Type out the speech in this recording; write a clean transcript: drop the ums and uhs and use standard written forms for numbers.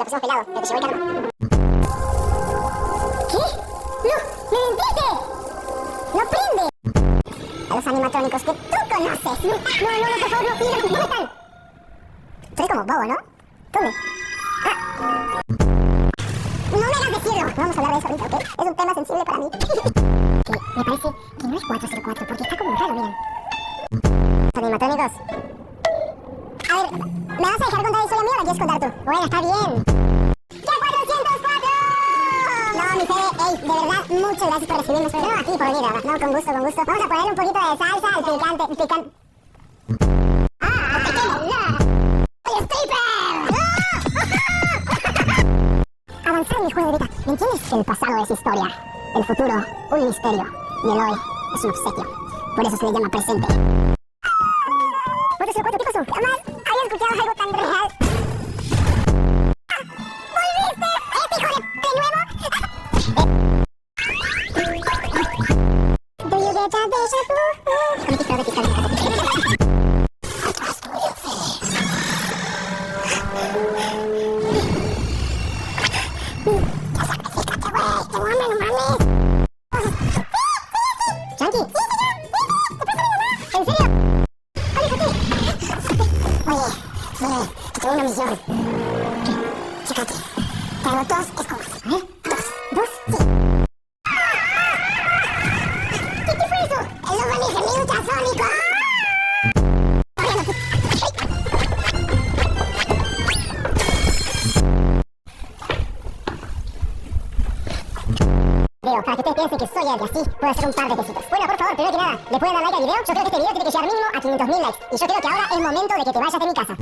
que somos pelados, pero te llevó el karma. ¿Qué? ¡No! ¡Me mentiste! ¡No prende! A los animatrónicos que tú conoces. No, por favor, no. ¿Dónde están? Estoy como bobo, ¿no? ¿Dónde? Ah. No me hagas decirlo. No vamos a hablar de eso ahorita, ¿ok? Es un tema sensible para mí. Que me parece que no es 404, porque está como raro, miren. Animatrónicos. A ver, ¿me vas a dejar contar el solo mío o la quieres contar tú? Bueno, está bien. ¡Ya 404! No, mi Fede, ey, de verdad, muchas gracias por recibirnos. Pero no aquí por venir, ¿verdad? No, con gusto. Vamos a ponerle un poquito de salsa al picante. ¡Ah, pequeño! ¡No! ¡Oye, stripper! Avanzar en el juego ahorita. ¿Me entiendes? El pasado es historia. El futuro, un misterio. Y el hoy es un obsequio. Por eso se le llama presente. 404, ¿qué pasó? Jamás había escuchado algo tan real. ¡Volviste! ¿Este hijo de nuevo? Do you get that déjà vu? Repite. Ya sacrificate, güey. Tengo hambre, no mames. Tranqui. ¿En serio? Oye, tengo una misión. ¿Qué? Chécate. Traigo 2 escobas. ¿Eh? 2, sí. ¿Qué fue eso? ¡El lobo alienígena ultrasónico! Para que ustedes piensen que soy el de así, puedo hacer un par de pesitos. Bueno, por favor, primero que nada, ¿le pueden dar like al video? Yo creo que este video tiene que llegar mínimo a 500.000 likes. Y yo creo que ahora es momento de que te vayas de mi casa.